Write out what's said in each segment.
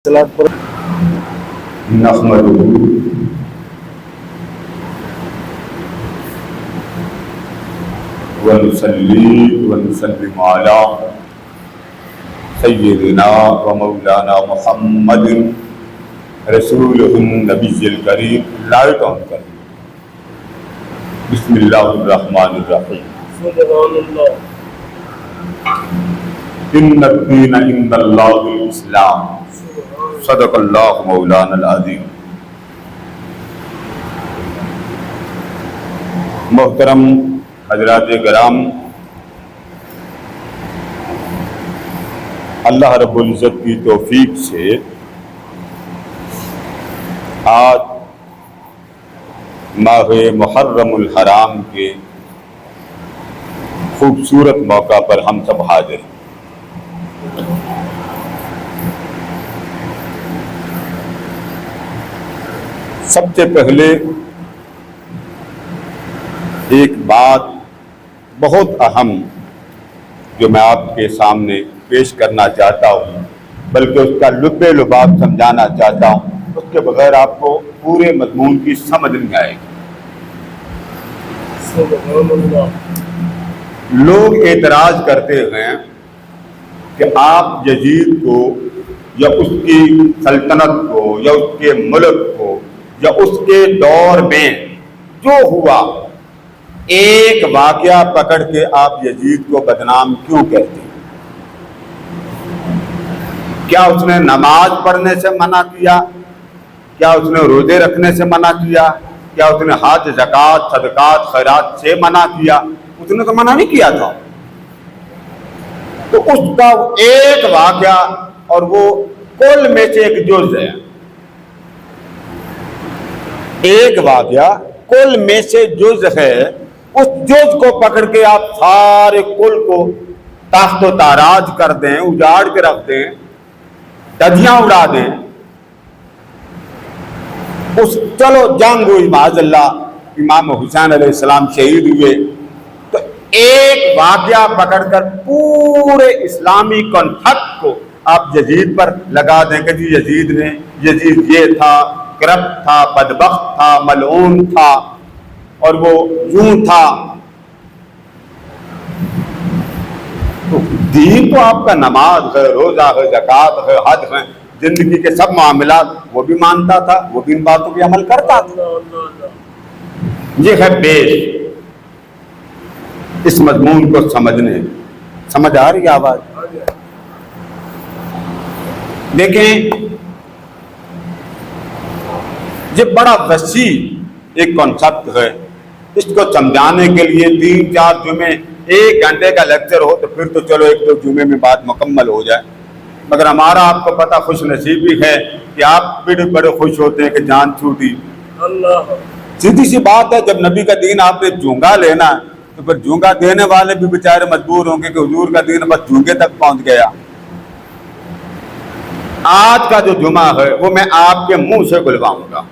نحمده ونصلي ونسلم على سيدنا ومولانا محمد رسوله النبي الكريم لائٹ آن کر بسم اللہ الرحمن الرحیم سبحان اللہ ان الدین عند اللہ الاسلام صدق اللہ مولانا العظیم۔ محترم حضرات کرام، اللہ رب العزت کی توفیق سے آج ماہ محرم الحرام کے خوبصورت موقع پر ہم سب حاضر ہیں۔ سب سے پہلے ایک بات بہت اہم جو میں آپ کے سامنے پیش کرنا چاہتا ہوں، بلکہ اس کا لب لباب سمجھانا چاہتا ہوں، اس کے بغیر آپ کو پورے مضمون کی سمجھ نہیں آئے گی۔ سبحان اللہ۔ لوگ اعتراض کرتے ہیں کہ آپ یزید کو یا اس کی سلطنت کو یا اس کے ملک کو یا اس کے دور میں جو ہوا ایک واقعہ پکڑ کے آپ یزید کو بدنام کیوں کہتے ہیں؟ کیا اس نے نماز پڑھنے سے منع کیا؟ کیا اس نے روزے رکھنے سے منع کیا؟ کیا اس نے حج، زکوٰۃ، صدقات، خیرات سے منع کیا؟ اس نے تو منع نہیں کیا تھا۔ تو اس کا ایک واقعہ اور وہ کل میں سے ایک جز ہے، ایک واقعہ کل میں سے جز ہے، اس جز کو پکڑ کے آپ سارے کل کو تاخت و تاراج کر دیں، اجاڑ کے رکھ دیں، دھجیاں اڑا دیں۔ چلو جنگ ہوئی، معاذ اللہ امام حسین علیہ السلام شہید ہوئے، تو ایک واقعہ پکڑ کر پورے اسلامی کانسیپٹ کو آپ یزید پر لگا دیں کہ جی یزید یہ تھا، کرپٹ تھا، بدبخت تھا، ملعون تھا، اور وہ یوں تھا۔ تو دین تو آپ کا نماز ہے، روزہ ہے، زکوٰۃ ہے، حج ہے، زندگی کے سب معاملات وہ بھی مانتا تھا، وہ بھی ان باتوں پہ عمل کرتا تھا۔ یہ ہے بیس اس مضمون کو سمجھنے۔ سمجھ آ رہی ہے آواز؟ دیکھیں، یہ بڑا وسیع ایک کانسیپٹ ہے، اس کو سمجھانے کے لیے 3-4 جمعے، 1 گھنٹے کا لیکچر ہو تو پھر تو چلو 1-2 جمعے میں بات مکمل ہو جائے، مگر ہمارا آپ کو پتہ خوش نصیبی ہے کہ آپ بڑے خوش ہوتے ہیں کہ جان چھوٹی۔ سیدھی سی بات ہے، جب نبی کا دین آپ نے جونگا لینا تو پھر جونگا دینے والے بھی بیچارے مجبور ہوں گے کہ حضور کا دین بس جونگے تک پہنچ گیا۔ آج کا جو جمعہ ہے وہ میں آپ کے منہ سے بلواؤں گا،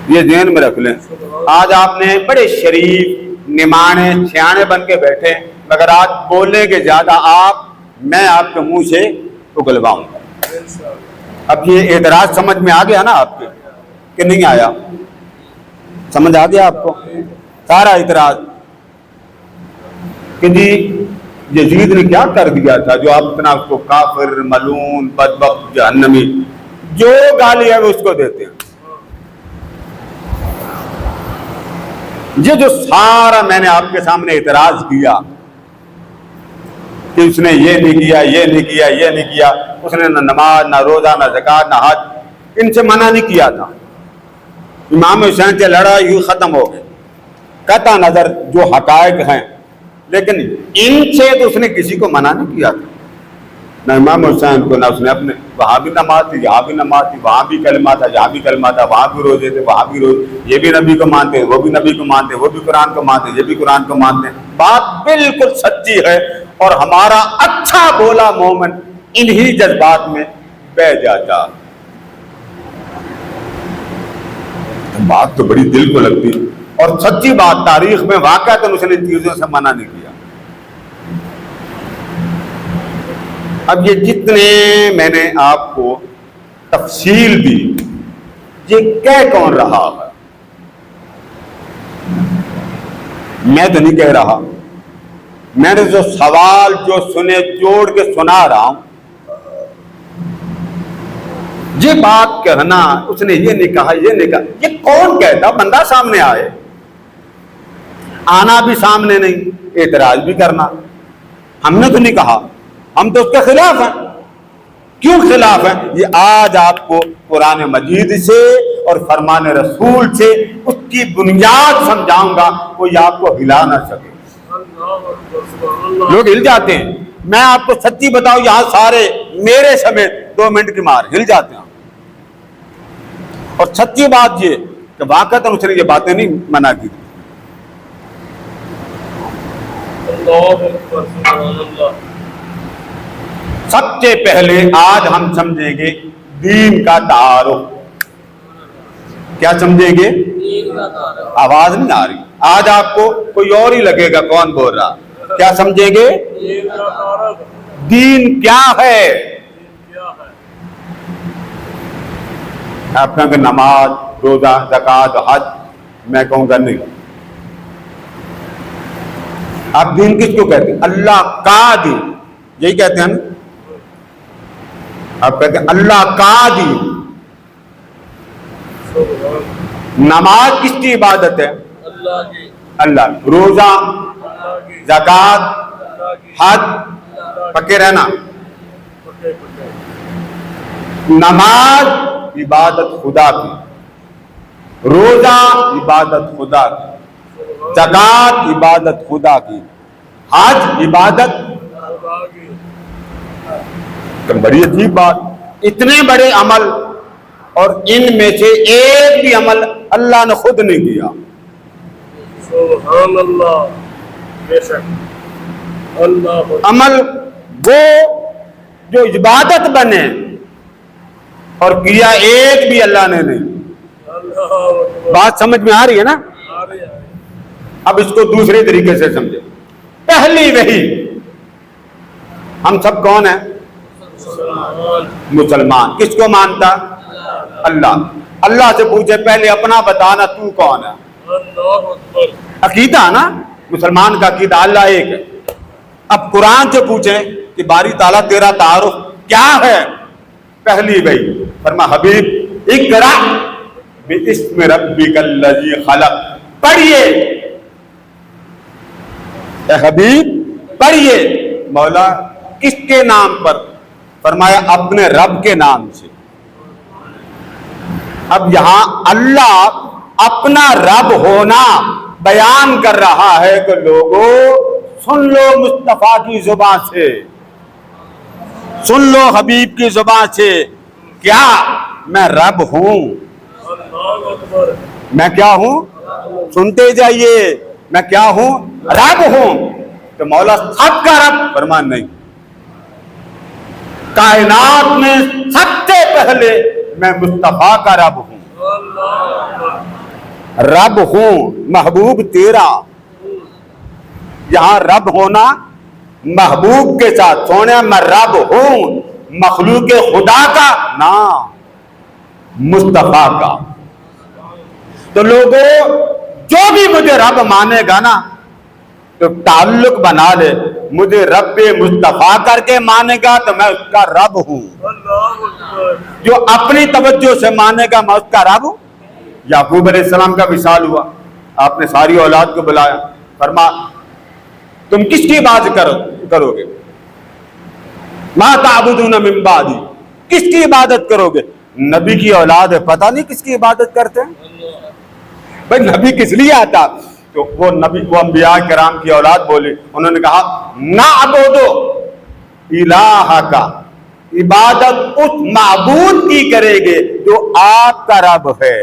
یہ ذہن میں رکھ لیں۔ آج آپ نے بڑے شریف، نمانے، سیانے بن کے بیٹھے، مگر آج بولیں گے زیادہ میں آپ کے منہ سے اگلواؤں گا۔ اب یہ اعتراض سمجھ میں آ گیا نا آپ کے کہ نہیں آیا؟ سمجھ آ گیا آپ کو سارا اعتراض کہ جی یزید نے کیا کر دیا تھا جو آپ اتنا اس کو کافر، ملعون، بدبخت، جہنمی، جو گالی ہے وہ اس کو دیتے ہیں۔ یہ جو سارا میں نے آپ کے سامنے اعتراض کیا کہ اس نے یہ نہیں کیا، یہ نہیں کیا، یہ نہیں کیا، اس نے نہ نماز، نہ روزہ، نہ زکوٰۃ، نہ حج، ان سے منع نہیں کیا تھا۔ امام حسین سے لڑائی ہوئی، ختم ہو گئی، قطع نظر جو حقائق ہیں، لیکن ان سے تو اس نے کسی کو منع نہیں کیا تھا، نہ امام حسین کو، نہ اس نے اپنے، وہاں بھی نماز تھی، یہاں بھی نماز تھی، وہاں بھی کلمہ تھا، یہاں بھی کلمہ تھا، وہاں بھی روزے تھے، وہاں بھی روزے، یہ بھی نبی کو مانتے ہیں، وہ بھی نبی کو مانتے ہیں، وہ بھی قرآن کو مانتے ہیں، یہ بھی قرآن کو مانتے ہیں۔ بات بالکل سچی ہے، اور ہمارا اچھا بولا مومن انہی جذبات میں بہ جاتا۔ بات تو بڑی دل کو لگتی اور سچی بات، تاریخ میں واقعہ تو اس نے ان چیزوں سے منع نہیں کیا۔ اب یہ جتنے میں نے آپ کو تفصیل دی، یہ کہہ کون رہا ہے؟ میں تو نہیں کہہ رہا، میں نے جو سوال جو سنے جوڑ کے سنا رہا ہوں، یہ بات کہنا اس نے یہ نہیں کہا، یہ نہیں کہا، یہ کون کہتا؟ بندہ سامنے آئے، آنا بھی سامنے نہیں، اعتراض بھی کرنا۔ ہم نے تو نہیں کہا، ہم تو اس کے خلاف ہیں۔ کیوں خلاف ہیں؟ یہ آج آپ کو قرآن مجید سے اور فرمان رسول سے اس کی بنیاد سمجھاؤں گا، کوئی آپ کو ہلا نہ سکے۔ لوگ ہل جاتے ہیں، میں آپ کو سچی بتاؤں، یہاں سارے میرے سمیت 2 منٹ کی مار ہل جاتے ہیں۔ اور سچی بات یہ کہ واقعتاً اس نے یہ باتیں نہیں منع کی۔ سب سے پہلے آج ہم سمجھیں گے دین کا تعارف۔ کیا سمجھیں گے؟ آواز نہیں آ رہی، آج آپ کو کوئی اور ہی لگے گا کون بول رہا۔ کیا سمجھیں گے؟ دین کیا ہے؟ آپ کہیں گے نماز، روزہ، زکوٰۃ، حج۔ میں کہوں گا نہیں۔ آپ دین کس کو کہتے ہیں؟ اللہ کا دین، یہی کہتے ہیں نا؟ آپ کہتے ہیں اللہ کا دین۔ نماز کس کی عبادت ہے؟ اللہ کی۔ روزہ، زکوٰۃ، حج، پکے رہنا۔ نماز عبادت خدا کی، روزہ عبادت خدا کی، زکوٰۃ عبادت خدا کی، حج عبادت۔ بڑی عجیب بات، اتنے بڑے عمل اور ان میں سے ایک بھی عمل اللہ نے خود نہیں کیا۔ سبحان اللہ، بے شک اللہ۔ عمل وہ جو عبادت بنے اور کیا ایک بھی اللہ نے نہیں۔ بات سمجھ میں آ رہی ہے نا؟ اب اس کو دوسرے طریقے سے سمجھے۔ پہلی وحی، ہم سب کون ہیں؟ مسلمان۔ کس کو مانتا؟ اللہ۔ اللہ سے پوچھے پہلے اپنا بتانا تو کون ہے؟ عقیدہ نا، مسلمان کا عقیدہ اللہ ایک ہے۔ اب قرآن سے پوچھیں کہ باری تعالیٰ تیرا تعارف کیا ہے؟ پہلی وحی فرما حبیب اقرأ باسم ربک الذی خلق، پڑھیے اے حبیب پڑھیے۔ مولا کس کے نام پر؟ فرمایا اپنے رب کے نام سے۔ اب یہاں اللہ اپنا رب ہونا بیان کر رہا ہے کہ لوگوں سن لو مصطفیٰ کی زبان سے، سن لو حبیب کی زبان سے، کیا میں رب ہوں؟ میں کیا ہوں؟ سنتے جائیے، میں کیا ہوں؟ رب ہوں۔ تو مولا سب کا رب؟ فرمان نہیں، کائنات میں سب سے پہلے میں مصطفیٰ کا رب ہوں، رب ہوں، محبوب تیرا۔ یہاں رب ہونا محبوب کے ساتھ، سونے میں رب ہوں مخلوق خدا کا نا، مصطفیٰ کا۔ تو لوگوں جو بھی مجھے رب مانے گا نا تو تعلق بنا لے، مجھے رب مصطفیٰ کر کے مانے گا تو میں اس کا رب ہوں۔ جو اپنی توجہ سے مانے گا میں اس کا رب ہوں۔ یعقوب علیہ السلام کا وصال ہوا، آپ نے ساری اولاد کو بلایا، فرما تم کس کی عبادت کرو گے؟ ما تعبدون من بعدی، کس کی عبادت کرو گے؟ نبی کی اولاد ہے، پتہ نہیں کس کی عبادت کرتے ہیں؟ بھائی نبی کس لیے آتا؟ تو وہ نبی، وہ انبیاء کرام کی اولاد بولی، انہوں نے کہا نعبدو الہ کا، عبادت اس معبود کی کرے گے جو آپ کا رب ہے۔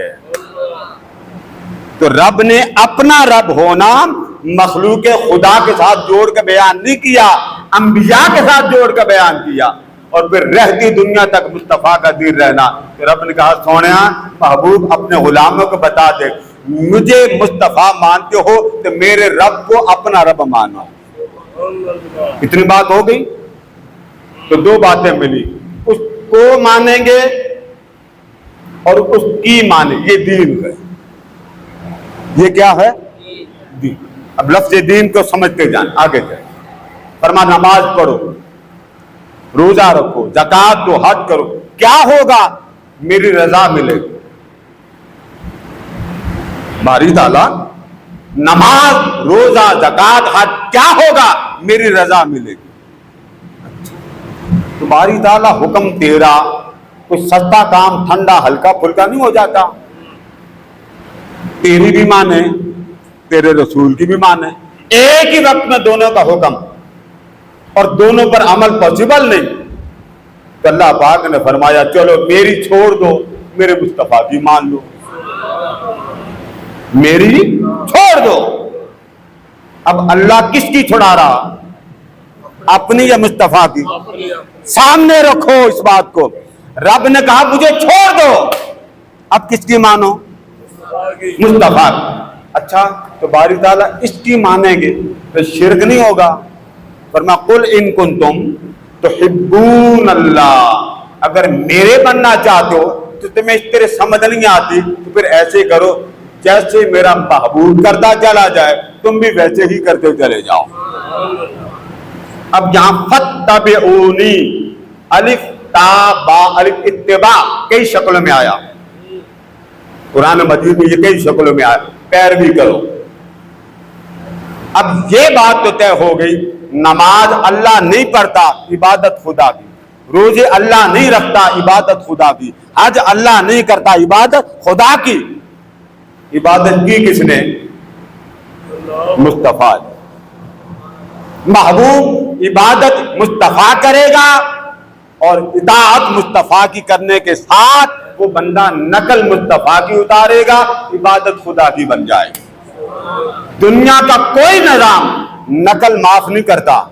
تو رب نے اپنا رب ہونا مخلوق خدا کے ساتھ جوڑ کے بیان نہیں کیا، انبیاء کے ساتھ جوڑ کے بیان کیا، اور پھر رہتی دنیا تک مصطفیٰ کا دین رہنا۔ تو رب نے کہا سونیا محبوب اپنے غلاموں کو بتا دے، مجھے مصطفیٰ مانتے ہو تو میرے رب کو اپنا رب مانو۔ اتنی بات ہو گئی۔ تو دو باتیں ملی، اس کو مانیں گے اور اس کی مانیں، یہ دین ہے۔ یہ کیا ہے؟ دین۔ اب لفظ دین کو سمجھتے جائیں، آگے جائیں۔ فرما نماز پڑھو، روزہ رکھو، زکوٰۃ دو، حج کرو، کیا ہوگا؟ میری رضا ملے گی۔ باری تعالیٰ نماز، روزہ، زکوٰۃ، حج کیا ہوگا؟ میری رضا ملے گی۔ تو باری تعالیٰ حکم تیرا کوئی سستا کام، ٹھنڈا ہلکا پھلکا نہیں ہو جاتا۔ تیری بھی مانے، تیرے رسول کی بھی مانے، ایک ہی وقت میں دونوں کا حکم اور دونوں پر عمل پاسبل نہیں، تو اللہ پاک نے فرمایا چلو میری چھوڑ دو، میرے مصطفیٰ کی مان لو۔ میری چھوڑ دو۔ اب اللہ کس کی چھڑا رہا؟ اپنی یا مصطفیٰ کی؟ سامنے رکھو اس بات کو۔ رب نے کہا مجھے چھوڑ دو، اب کس کی مانو؟ مصطفیٰ کی۔ اچھا تو باری تعالیٰ اس کی مانیں گے تو شرک نہیں ہوگا؟ فرمایا قل ان کنتم تحبون اللہ، اگر میرے بننا چاہتے ہو تو تمہیں اس طرح سمجھ نہیں آتی تو پھر ایسے کرو جیسے میرا محبوب کرتا چلا جائے تم بھی ویسے ہی کرتے چلے جاؤ۔ اب یہاں فتبعونی، الف تا با، الف اتباع کئی شکلوں میں آیا، قرآن مجید میں یہ کئی شکلوں میں آیا، پیروی کرو۔ اب یہ بات تو طے ہو گئی، نماز اللہ نہیں پڑھتا، عبادت خدا کی، روزے اللہ نہیں رکھتا، عبادت خدا کی، حج اللہ نہیں کرتا، عبادت خدا کی۔ عبادت کی کس نے؟ مصطفیٰ۔ محبوب عبادت مصطفیٰ کرے گا اور اطاعت مصطفیٰ کی کرنے کے ساتھ وہ بندہ نقل مصطفیٰ کی اتارے گا، عبادت خدا کی بن جائے گی۔ دنیا کا کوئی نظام نقل معاف نہیں کرتا۔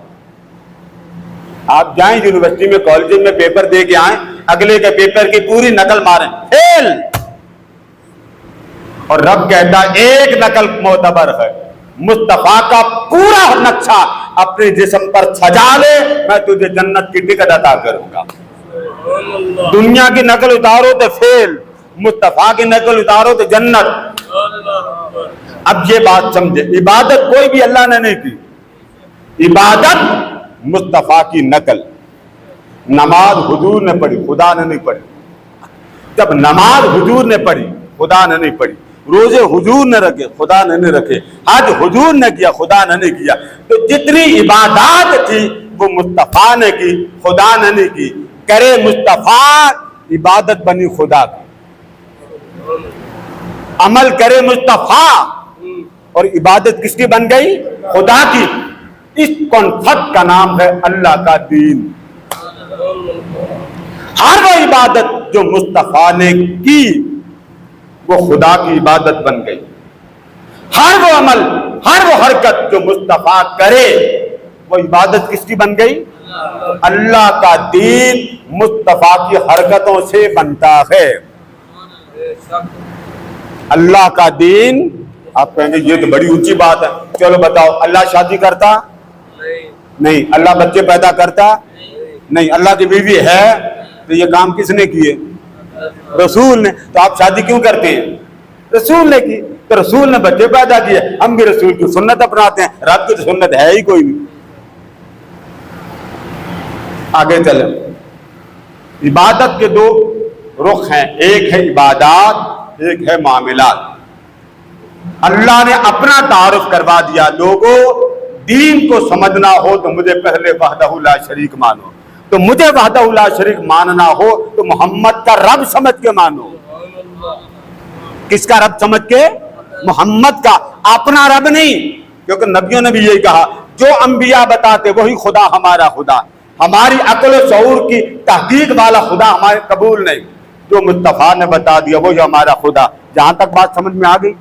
آپ جائیں یونیورسٹی میں، کالج میں پیپر دے کے آئیں، اگلے کے پیپر کی پوری نقل ماریں، فیل۔ اور رب کہتا ایک نقل معتبر ہے، مصطفیٰ کا پورا نقشہ اپنے جسم پر سجا لے، میں تجھے جنت کی ٹکٹ عطا کروں گا۔ دنیا کی نقل اتارو تو فیل، مصطفیٰ کی نقل اتارو تو جنت۔ اب یہ بات سمجھے، عبادت کوئی بھی اللہ نے نہیں کی، عبادت مصطفیٰ کی نقل۔ نماز حضور نے پڑھی، خدا نے نہیں پڑھی۔ جب نماز حضور نے پڑھی، خدا نے نہیں پڑھی، روزے حضور نے رکھے، خدا نے نہیں رکھے، حج حضور نے کیا، خدا نے نہیں کیا، تو جتنی عبادات تھی وہ مصطفیٰ نے کی، خدا نے نہیں کی۔ کرے مصطفیٰ، عبادت بنی خدا کی، عمل کرے مصطفیٰ اور عبادت کس کی بن گئی؟ خدا کی۔ اس کانسیپٹ کا نام ہے اللہ کا دین۔ ہر وہ عبادت جو مصطفیٰ نے کی وہ خدا کی عبادت بن گئی، ہر وہ عمل، ہر وہ حرکت جو مصطفیٰ کرے وہ عبادت کس کی بن گئی؟ اللہ کا دین مصطفیٰ کی حرکتوں سے بنتا ہے۔ اللہ کا دین، آپ کہیں گے یہ تو بڑی اونچی بات ہے، چلو بتاؤ اللہ شادی کرتا؟ نہیں۔ اللہ بچے پیدا کرتا؟ نہیں۔ اللہ کی بیوی ہے تو یہ کام کس نے کیے؟ رسول نے۔ تو آپ شادی کیوں کرتے ہیں؟ رسول نے کی، تو رسول نے بچے پیدا کیے، ہم بھی رسول کی سنت اپناتے ہیں۔ رب کی سنت ہے ہی کوئی نہیں۔ آگے چلیں، عبادت کے دو رخ ہیں، ایک ہے عبادات، ایک ہے معاملات۔ اللہ نے اپنا تعارف کروا دیا، لوگوں دین کو سمجھنا ہو تو مجھے پہلے وحدہ لا شریک مانو، تو مجھے وحدہ لا شریک ماننا ہو تو محمد کا رب سمجھ کے مانو۔ کس کا رب سمجھ کے؟ محمد کا، اپنا رب نہیں، کیونکہ نبیوں نے بھی یہی کہا جو انبیاء بتاتے وہی خدا ہمارا خدا، ہماری عقل و شعور کی تحقیق والا خدا ہمارے قبول نہیں، جو مصطفیٰ نے بتا دیا وہی ہمارا خدا۔ جہاں تک بات سمجھ میں آ گئی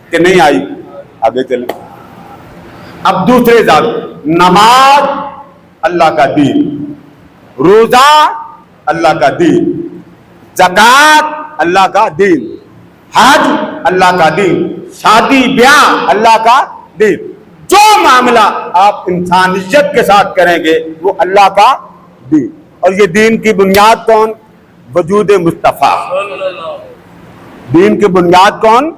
کہ نہیں آئی؟ آگے چلیں۔ اب دوسرے ذات، نماز اللہ کا دین، روزہ اللہ کا دین، زکوٰۃ اللہ کا دین، حج اللہ کا دین، شادی بیاہ اللہ کا دین۔ جو معاملہ آپ انسانیت کے ساتھ کریں گے وہ اللہ کا دین. اور یہ دین کی بنیاد کون؟ وجود مصطفیٰ. دین کی بنیاد کون؟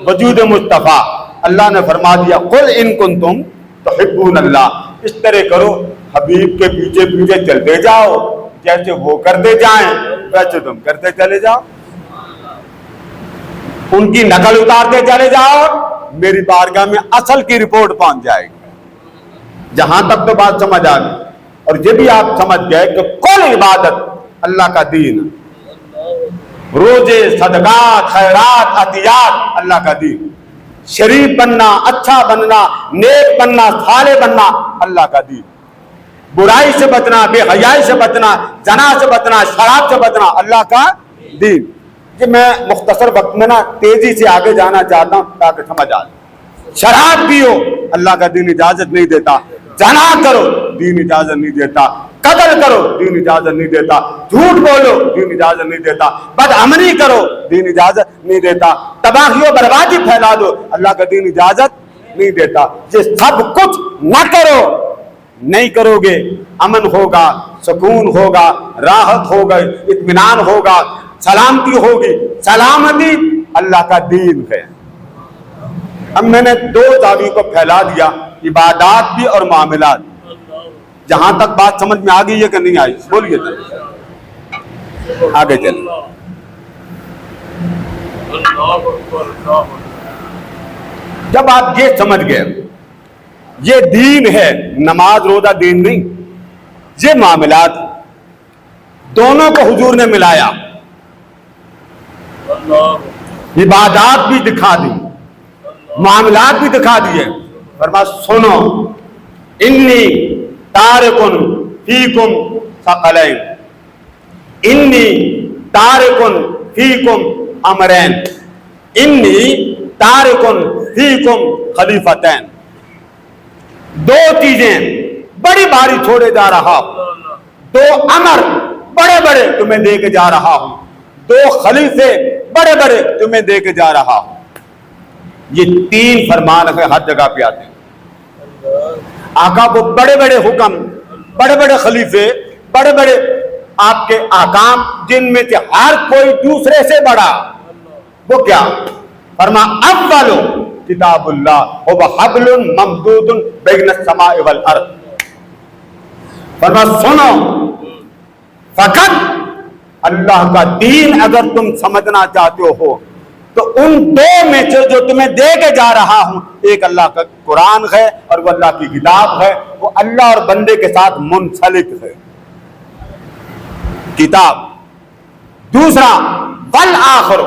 وجود مصطفیٰ. اللہ نے فرما دیا قل ان کنتم تحبون اللہ. اس طرح کرو حبیب کے پیچھے پیچھے چلتے جاؤ، جیسے وہ کرتے جائیں ویسے تم کرتے چلے جاؤ، ان کی نقل اتارتے چلے جاؤ، میری بارگاہ میں اصل کی رپورٹ پہنچ جائے گی. جہاں تک تو بات سمجھ آ گئی. اور یہ بھی آپ سمجھ گئے کہ کل عبادت اللہ کا دین، روزے، صدقات، خیرات، عطیات اللہ کا دین. شریف بننا، اچھا بننا، نیک بننا، صالح بننا اللہ کا دین. برائی سے بچنا، بے حیائی سے بچنا، زنا سے بچنا، شراب سے بچنا اللہ کا دین. کہ میں مختصر وقت میں نا تیزی سے آگے جانا چاہتا ہوں تاکہ سمجھ آ جائے. شراب پیو اللہ کا دین اجازت نہیں دیتا. زنا کرو دین اجازت نہیں دیتا. قتل کرو دین اجازت نہیں دیتا. جھوٹ بولو دین اجازت نہیں دیتا. بدعملی کرو دین اجازت نہیں دیتا. تباہی و بربادی پھیلا دو اللہ کا دین اجازت نہیں دیتا. یہ سب کچھ نہ کرو. نہیں کرو گے امن ہوگا، سکون ہوگا، راحت ہوگا، اطمینان ہوگا، سلامتی ہوگی. سلامتی اللہ کا دین ہے. اب میں نے دو زاویے کو پھیلا دیا، عبادات بھی اور معاملات. جہاں تک بات سمجھ میں آ گئی ہے کہ نہیں آئی؟ بولیے آگے چلیں. جب آپ یہ سمجھ گئے یہ دین ہے، نماز روزہ دین نہیں، یہ معاملات، دونوں کو حضور نے ملایا. عبادات بھی دکھا دی، معاملات بھی دکھا دیے. فرما سنو انی تارکن فیکم ثقلین، انی تارکن فیکم امرین، انی تارکن فیکم خلیفتین. دو چیزیں بڑی بھاری چھوڑے جا رہا ہوں، دو امر بڑے بڑے تمہیں دے کے جا رہا ہوں، دو خلیفے بڑے بڑے تمہیں دے کے جا رہا ہوں. یہ تین فرمان ہے ہر جگہ پہ آتے ہیں. آقا کو بڑے بڑے حکم، بڑے بڑے خلیفے، بڑے بڑے آپ کے احکام، جن میں سے ہر کوئی دوسرے سے بڑا. وہ کیا؟ فرما اول کتاب اللہ و حبل ممدود بین السماء والارض. فرما سنو فقط اللہ کا دین اگر تم سمجھنا چاہتے ہو تو ان دو میں سے جو تمہیں دے کے جا رہا ہوں، ایک اللہ کا قرآن ہے اور وہ اللہ کی کتاب ہے، وہ اللہ اور بندے کے ساتھ منسلک ہے کتاب. دوسرا والآخر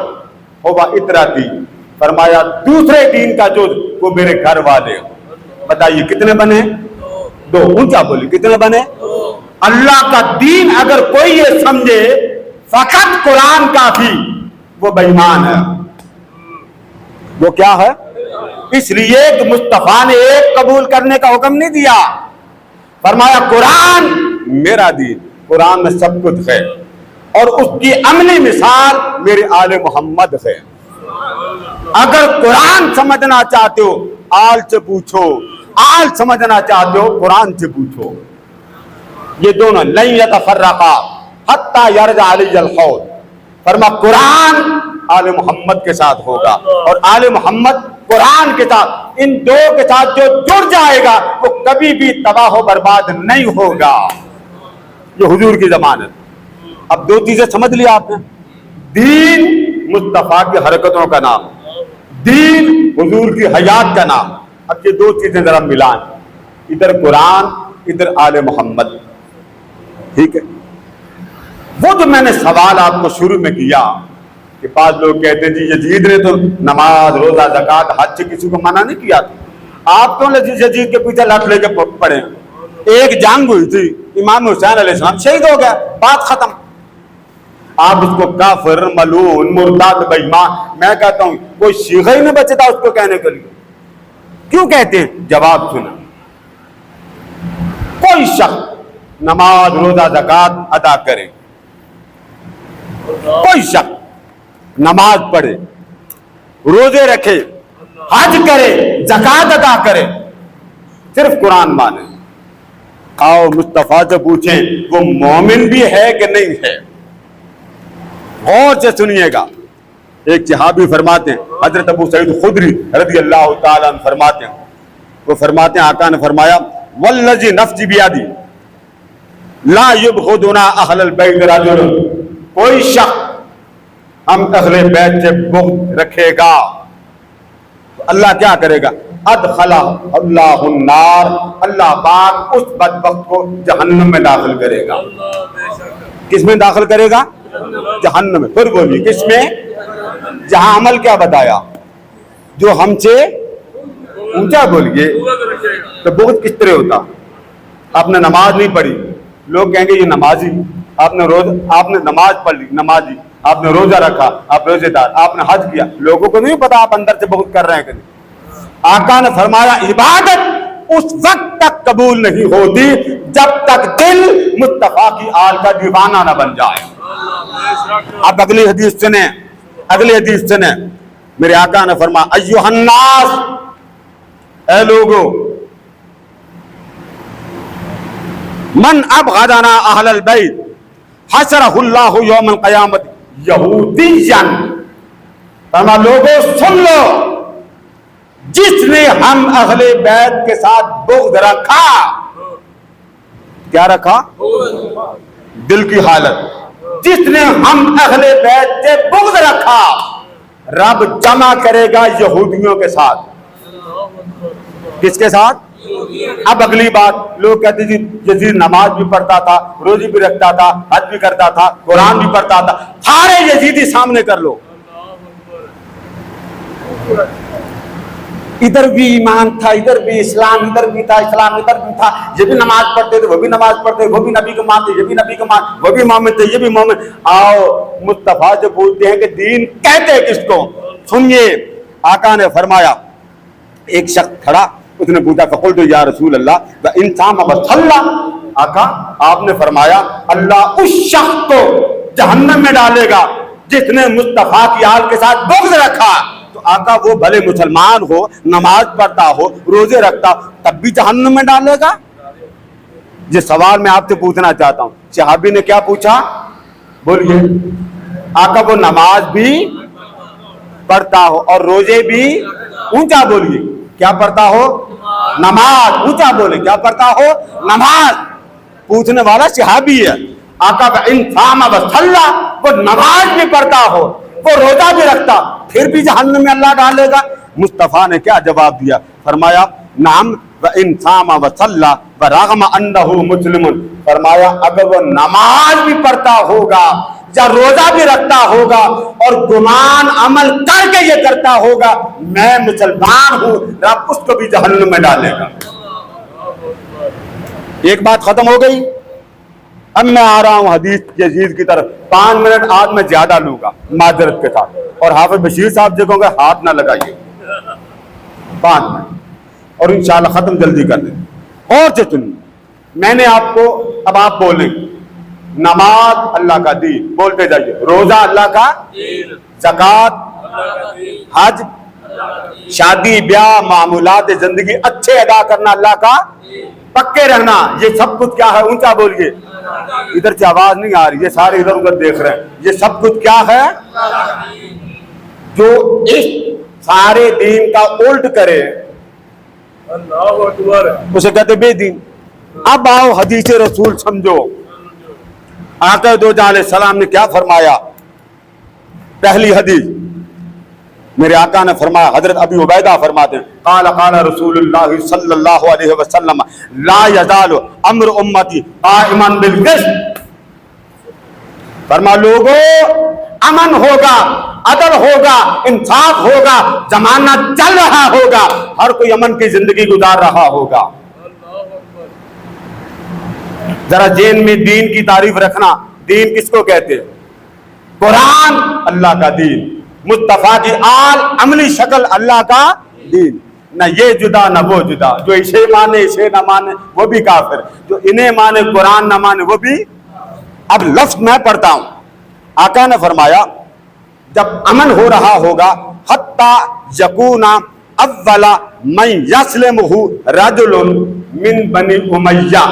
ہوا اطراتی، فرمایا دوسرے دین کا جو وہ میرے گھر والے. بتائیے کتنے بنے؟ دو. اونچا بولے کتنے بنے؟ اللہ کا دین اگر کوئی یہ سمجھے فقط قرآن کافی، وہ بے ایمان ہے. وہ کیا ہے؟ اس لیے کہ مصطفیٰ نے ایک قبول کرنے کا حکم نہیں دیا. فرمایا قرآن میرا دین، قرآن میں سب کچھ ہے اور اس کی عملی مثال میرے آل محمد ہے. اگر قرآن سمجھنا چاہتے ہو آل سے پوچھو، آل سمجھنا چاہتے ہو قرآن سے پوچھو. یہ دونوں لن یتفرقا حتی یرجع علی القول. فرما قرآن آل محمد کے ساتھ ہوگا اور آل محمد قرآن کے ساتھ. ان دو کے ساتھ جو جڑ جائے گا وہ کبھی بھی تباہ و برباد نہیں ہوگا. یہ حضور کی ضمانت. اب دو چیزیں سمجھ لیا آپ نے. دین مصطفیٰ کی حرکتوں کا نام، دین حضور کی حیات کا نام. اب یہ دو چیزیں ذرا ملائیں، ادھر قرآن ادھر آل محمد. ٹھیک ہے. وہ جو میں نے سوال آپ کو شروع میں کیا کہ بعض لوگ کہتے ہیں جی یزید نے تو نماز روزہ زکات حج سے کسی کو منع نہیں کیا تھا، آپ کیوں یزید کے پیچھے لٹ لے کے پڑے؟ ایک جنگ ہوئی تھی، امام حسین علیہ السلام شہید ہو گیا، بات ختم. آپ اس کو کافر، ملعون، مرتد، بے ایمان. میں کہتا ہوں کوئی صیغہ ہی نہیں بچتا اس کو کہنے کے لیے. کیوں کہتے ہیں؟ جواب سنا. کوئی شخص نماز روزہ زکات ادا کرے، کوئی شخص نماز پڑھے، روزے رکھے، حج کرے، زکات ادا کرے، صرف قرآن مانے، آؤ مصطفیٰ سے پوچھیں وہ مومن بھی ہے کہ نہیں ہے. غور سے سنیے گا. ایک صحابی فرماتے ہیں, حضرت ابو سعید خدری رضی اللہ تعالیٰ عنہ فرماتے ہیں, وہ فرماتے ہیں آقا نے فرمایا والذی نفسی بیدی لا یبغضنا اہل البیت رجل, کوئی شخص ہم اہل بیت سے بغض رکھے گا اللہ کیا کرے گا, ادخلہ اللہ النار, اللہ پاک اس بدبخت کو جہنم میں داخل کرے گا. کس میں داخل کرے گا؟ جہنم میں. پھر بولیے کس میں؟ جہاں عمل کیا بتایا, جو ہم سے اونچا بولیے. تو بغض کس طرح ہوتا؟ آپ نے نماز نہیں پڑھی, لوگ کہیں گے یہ نمازی. آپ نے نماز پڑھ لی, نمازی. آپ نے روزہ رکھا, آپ روزے دار. آپ نے حج کیا, لوگوں کو نہیں پتا آپ اندر سے بغض کر رہے ہیں کہ نہیں. آقا نے فرمایا عبادت اس وقت تک قبول نہیں ہوتی جب تک دل مصطفیٰ کی آل کا دیوانہ نہ بن جائے. اب اگلی حدیث سنیں, اگلی حدیث سنیں. میرے آقا نے فرمایا ایھا الناس, اے لوگو, من ابغضنا اہل البیت حشرہ اللہ یوم القیامت یہودیاً. فرمایا لوگو سن لو, جس نے ہم اہل بیت کے ساتھ بغض رکھا, کیا رکھا؟ دل کی حالت. جس نے ہم اہل بیت سے بغض رکھا, رب جمع کرے گا یہودیوں کے ساتھ. کس کے ساتھ؟ اب اگلی بات, لوگ کہتے جی یزید نماز بھی پڑھتا تھا, روزی بھی رکھتا تھا, حج بھی کرتا تھا, قرآن بھی پڑھتا تھا. سارے یزیدی سامنے کر لو, ادھر بھی ایمان تھا, ادھر بھی اسلام, ادھر بھی تھا اسلام, ادھر بھی تھا. یہ بھی نماز پڑھتے تھے, وہ بھی نماز پڑھتے, وہ بھی نبی کو مانتے, یہ بھی نبی کو مانتے, وہ بھی مومن تھے, یہ بھی مومن. آؤ مصطفیٰ سے پوچھتے ہیں کہ دین کہتے کس کو. سنیے, آقا نے فرمایا, ایک شخص کھڑا, اس نے پوچھا فقلت یا رسول اللہ وإن صام وصلى, آقا آپ نے فرمایا اللہ اس شخص کو جہنم میں ڈالے گا جس نے مصطفیٰ کی آل کے ساتھ بغض رکھا. تو آقا وہ بھلے مسلمان ہو, نماز پڑھتا ہو, روزے رکھتا, تب بھی جہنم میں ڈالے گا. یہ سوال میں آپ سے پوچھنا چاہتا ہوں. صحابی نے کیا پوچھا بولیے؟ آقا وہ نماز بھی پڑھتا ہو اور روزے بھی, اونچا بولیے, کیا پڑھتا ہو؟ نماز. اونچا بولے, کیا پڑھتا ہو؟ نماز. پوچھنے والا صحابی ہے. آقا وإن صام وصلى, وہ نماز بھی پڑھتا ہو, وہ روزہ بھی رکھتا, پھر بھی جہنم میں اللہ ڈالے گا. مصطفیٰ نے کیا جواب دیا؟ فرمایا نعم وإن صام وصلى ورغم أنه مسلم. فرمایا اگر وہ نماز بھی پڑھتا ہوگا یا روزہ بھی رکھتا ہوگا اور گمان عمل کر کے یہ کرتا ہوگا میں مسلمان ہوں, رب اس کو بھی جہنم میں ڈالے گا. ایک بات ختم ہو گئی. اب میں آ رہا ہوں حدیث یزید کی طرف. 5 منٹ آج میں زیادہ لوں گا معذرت کے ساتھ, اور حافظ بشیر صاحب سے کہوں گا ہاتھ نہ لگائیے. 5 منٹ اور انشاءاللہ ختم جلدی کر دیں. اور سے سنیے, میں نے آپ کو, اب آپ بولیں نماز اللہ کا دین, بولتے جائیے. روزہ اللہ کا, زکوٰۃ, حج, شادی بیاہ, معمولات زندگی اچھے ادا کرنا اللہ کا, پکے رہنا, یہ سب کچھ کیا ہے؟ اونچا بولیے. ادھر سے آواز نہیں آ رہی, یہ سارے ادھر ادھر دیکھ رہے ہیں. یہ سب کچھ کیا ہے؟ جو اس سارے دین کا الٹ کرے اسے کہتے بے دین. اب آؤ حدیث رسول سمجھو. آقا دو جہاں علیہ السلام نے کیا فرمایا؟ پہلی حدیث میرے آقا نے فرمایا, حضرت ابی عبیدہ فرماتے ہیں قال قال رسول اللہ صلی اللہ علیہ وسلم لا یزال امر امتی قائما بالقسط. فرما لوگوں امن ہوگا, عدل ہوگا, انصاف ہوگا, زمانہ چل رہا ہوگا, ہر کوئی امن کی زندگی گزار رہا ہوگا. ذرا ذہن میں دین کی تعریف رکھنا. دین کس کو کہتے ہیں؟ قرآن اللہ کا دین, مصطفیٰ کی آل عملی شکل اللہ کا دین. نہ یہ جدا نہ وہ جدا, جو اسے مانے اسے نہ مانے وہ بھی کافر, جو انہیں مانے قرآن نہ مانے وہ بھی. اب لفظ میں پڑھتا ہوں. آقا نے فرمایا جب امن ہو رہا ہوگا حتی یکون اول من یسلمہ رجل من بنی امیہ,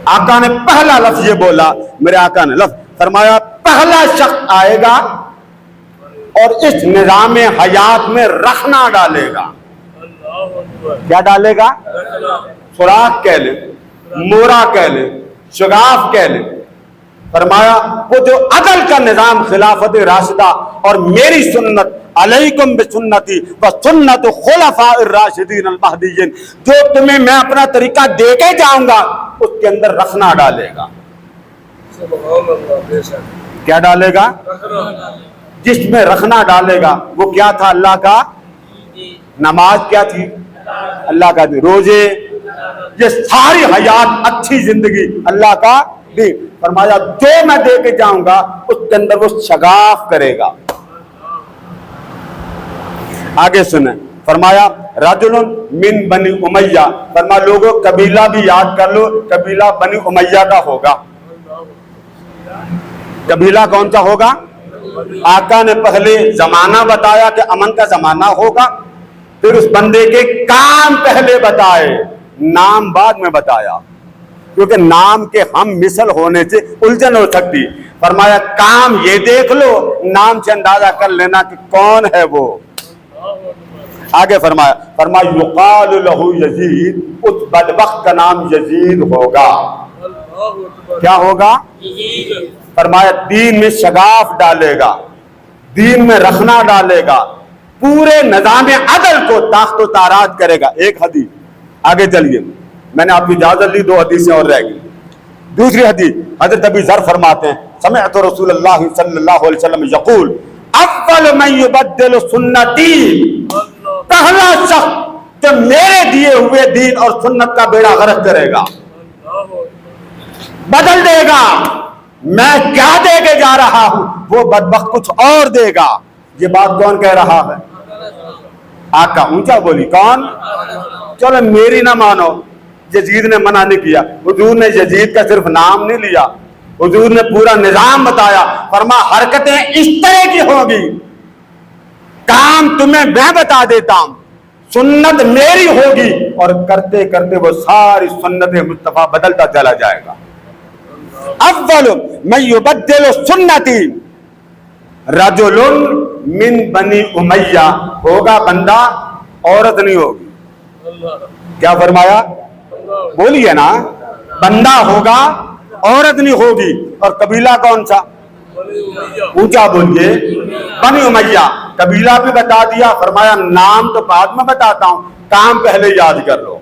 آقا نے پہلا لفظ یہ بولا، میرے آقا نے لفظ فرمایا پہلا شخص آئے گا اور اس نظام حیات میں رخنا ڈالے گا۔ اللہ اکبر، کیا ڈالے گا؟ رکھنا، سوراخ کہہ لیں، مورا کہہ لیں، شگاف کہہ لیں۔ فرمایا وہ جو عدل کا نظام خلافت راشدہ اور میری سنت علیکم بسنتی و سنت خلفاء الراشدین المہدیین، جو تمہیں میں اپنا طریقہ دے کے جاؤں گا اس کے اندر رخنا ڈالے گا۔ سبحان اللہ، بے شک، کیا ڈالے گا؟ رکھنا، جس میں رخنا ڈالے گا وہ کیا تھا؟ اللہ کا نماز کیا تھی؟ اللہ کا دین، روزے، یہ ساری حیات اچھی زندگی اللہ کا دین۔ فرمایا جو میں دے کے جاؤں گا اس کے اندر وہ شگاف کرے گا۔ آگے سنیں، فرمایا رجل من بنی امیہ، فرمایا لوگوں قبیلہ بھی یاد کر لو، قبیلہ بنی امیہ کا ہوگا۔ قبیلہ کون سا ہوگا؟ آقا نے پہلے زمانہ بتایا کہ امن کا زمانہ ہوگا، پھر اس بندے کے کام پہلے بتائے، نام بعد میں بتایا، کیونکہ نام کے ہم مثل ہونے سے الجھن ہو سکتی۔ فرمایا کام یہ دیکھ لو، نام سے اندازہ کر لینا کہ کون ہے وہ۔ آگے فرمایا یقال لہ یزید، اس بدبخت کا نام یزید ہوگا۔ اللہ اکبر، کیا ہوگا؟ فرمایا دین میں شگاف ڈالے گا، دین میں رخنا ڈالے گا، پورے نظام عدل کو تاخت و تاراج کرے گا۔ ایک حدیث، آگے چلیے، میں نے آپ کی اجازت لی، 2 حدیثیں اور رہ گئی۔ دوسری حدیث حضرت ابی ذر فرماتے ہیں سمعت رسول اللہ صلی اللہ علیہ وسلم یقول اول من یبدل سنتی، پہلا شخص جو میرے دیے ہوئے دین اور سنت کا بیڑا غرق کرے گا، بدل دے گا، میں کیا دے کے جا رہا ہوں وہ بدبخت کچھ اور دے گا۔ یہ بات کون کہہ رہا ہے؟ آقا، اونچا بولی، کون؟ چلو میری نہ مانو، یزید نے منع نہیں کیا، حضور نے یزید کا صرف نام نہیں لیا، حضور نے پورا نظام بتایا۔ فرما حرکتیں اس طرح کی ہوگی، کام تمہیں میں بتا دیتا ہوں، سنت میری ہوگی، اور کرتے کرتے وہ ساری سنت مصطفیٰ بدلتا چلا جائے گا۔ اول من یبدل سنتی رجل من بنی امیہ، ہوگا بندہ، عورت نہیں ہوگی۔ کیا فرمایا؟ بولیے نا، بندہ ہوگا، عورت نہیں ہوگی۔ اور قبیلہ کون سا؟ اونچا بولیے، بنی امیہ۔ قبیلہ بھی بتا دیا، فرمایا نام تو بعد میں بتاتا ہوں، کام پہلے یاد کر لو۔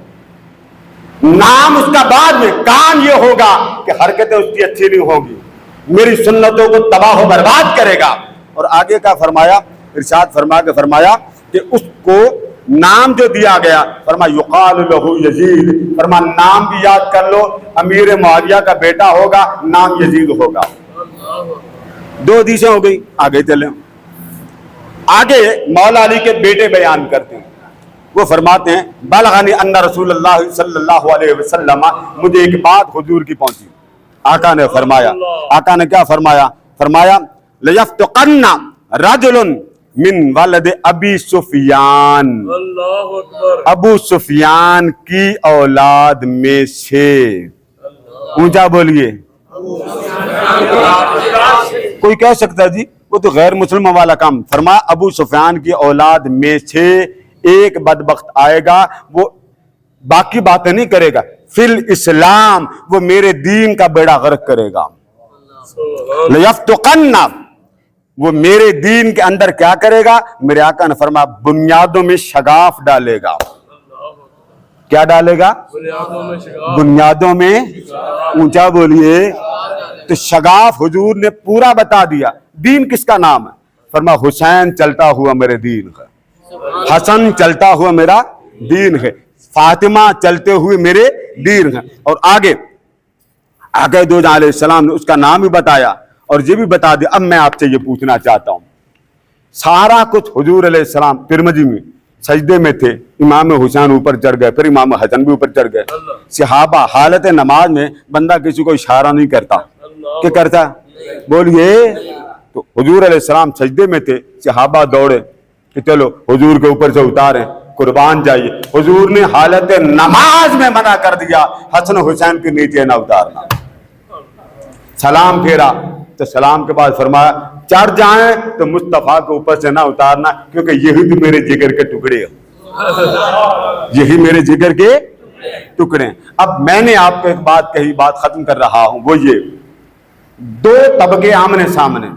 نام اس کا بعد میں، کام یہ ہوگا کہ حرکتیں اس کی اچھی نہیں ہوگی، میری سنتوں کو تباہ و برباد کرے گا۔ اور آگے کا فرمایا، ارشاد فرما کے فرمایا کہ اس کو نام جو دیا گیا، فرما یقال لہ یزید، فرما نام بھی یاد کر لو، امیر معاویہ کا بیٹا ہوگا، نام یزید ہوگا۔ 2 حدیثیں ہو گئی، آگے چلیں۔ آگے مولا علی کے بیٹے بیان کرتے ہیں، وہ فرماتے ہیں بلغنی ان رسول اللہ صلی اللہ علیہ وسلم، مجھے ایک بات حضور کی پہنچی، آقا نے فرمایا، آقا نے کیا فرمایا؟ فرمایا لیفتقن رجل من ولد ابی سفیان، اللہ اکبر، ابو سفیان کی اولاد میں سے، اونچا بولیے۔ کوئی کہہ سکتا ہے جی وہ تو غیر مسلموں والا کام، فرمایا ابو سفیان کی اولاد میں سے ایک بدبخت آئے گا، وہ باقی باتیں نہیں کرے گا، فی الاسلام وہ میرے دین کا بیڑا غرق کرے گا۔ لیفتقن، وہ میرے دین کے اندر کیا کرے گا؟ میرے آقا نے فرمایا بنیادوں میں شگاف ڈالے گا۔ کیا ڈالے گا؟ بنیادوں میں، اونچا بولیے۔ تو شگاف حضور نے پورا بتا دیا۔ دین کس کا نام ہے؟ فرمایا حسین چلتا ہوا میرے دین ہے، حسن چلتا ہوا میرا دین ہے، فاطمہ چلتے ہوئے میرے دین ہے۔ اور آگے دو جہاں علیہ السلام نے اس کا نام بھی بتایا اور یہ بھی بتا دیا۔ اب میں آپ سے یہ پوچھنا چاہتا ہوں، سارا کچھ حضور علیہ السلام ترمذی میں سجدے میں تھے، امام حسین اوپر چڑھ گئے، پھر امام حسن بھی اوپر چڑھ گئے۔ صحابہ حالت نماز میں بندہ کسی کو اشارہ نہیں کرتا، کیا کرتا؟ بولیے۔ تو حضور علیہ السلام سجدے میں تھے، صحابہ دوڑے کہ چلو حضور کے اوپر سے اتاریں، قربان جائیے، حضور نے حالت نماز میں منع کر دیا حسن حسین کے نیچے نہ اتارنا۔ سلام پھیرا تو سلام کے بعد فرمایا چڑھ جائیں تو مصطفیٰ کے اوپر سے نہ اتارنا، کیونکہ یہی تو میرے جگر کے ٹکڑے ہیں، یہی میرے جگر کے ٹکڑے ہیں۔ اب میں نے آپ کو ایک بات کہی، بات ختم کر رہا ہوں، وہ یہ دو طبقے آمنے سامنے،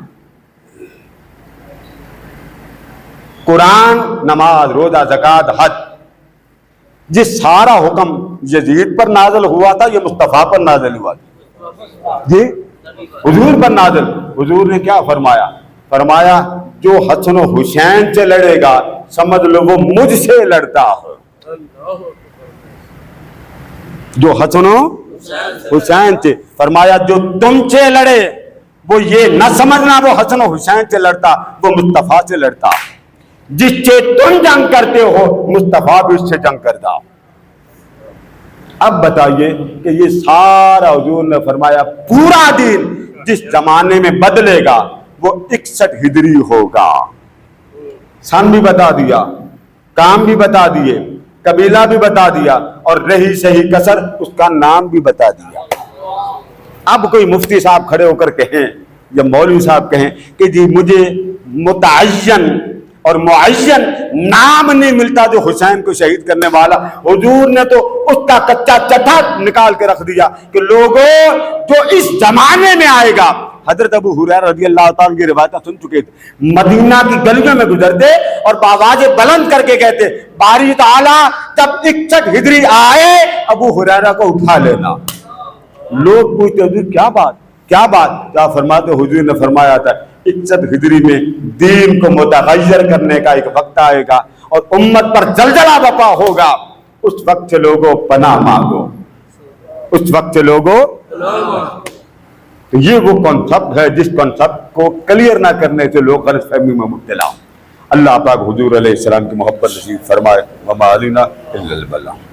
قرآن، نماز، روزہ، زکوٰۃ، حج، جس سارا حکم یزید پر نازل ہوا تھا یہ مصطفیٰ پر نازل ہوا تھا، جی حضور پر نازل۔ حضور نے کیا فرمایا؟ فرمایا جو حسن و حسین سے لڑے گا سمجھ لو وہ مجھ سے لڑتا ہے، جو حسن و حسین سے، فرمایا جو تم سے لڑے وہ یہ نہ سمجھنا وہ حسن و حسین سے لڑتا، وہ مصطفیٰ سے لڑتا۔ جس سے تم جنگ کرتے ہو مصطفیٰ بھی اس سے جنگ کرتا۔ اب بتائیے کہ یہ سارا حضور نے فرمایا پورا دین جس زمانے میں بدلے گا وہ 61 ہجری ہوگا۔ سن بھی بتا دیا، کام بھی بتا دیے، قبیلہ بھی بتا دیا، اور رہی صحیح کسر اس کا نام بھی بتا دیا۔ اب کوئی مفتی صاحب کھڑے ہو کر کہیں یا مولوی صاحب کہیں کہ جی مجھے متعین اور معین نام نہیں ملتا جو حسین کو شہید کرنے والا، حضور نے تو اس کا کچا چٹا نکال کے رکھ دیا کہ لوگوں جو اس زمانے میں آئے گا۔ حضرت ابو ہریرہ رضی اللہ تعالیٰ کی روایتیں سن چکے تھے، مدینہ کی گلیوں میں گزرتے اور آوازیں بلند کر کے کہتے باری تعالیٰ جب 61 ہجری آئے ابو ہریرہ کو اٹھا لینا۔ لوگ پوچھتے حضور کیا بات کیا بات؟ کیا فرماتے؟ حضور نے فرمایا تھا 61 ہجری میں دین کو متغیر کرنے کا ایک وقت آئے گا اور امت پر زلزلہ برپا ہوگا، اس وقت سے لوگوں پناہ مانگو، اس وقت سے لوگوں۔ یہ وہ کانسیپٹ ہے جس کانسیپٹ کو کلیئر نہ کرنے سے لوگ غلط فہمی میں مبتلا۔ اللہ پاک حضور علیہ السلام کی محبت نصیب فرمائے۔ وما علینا الا البلاغ۔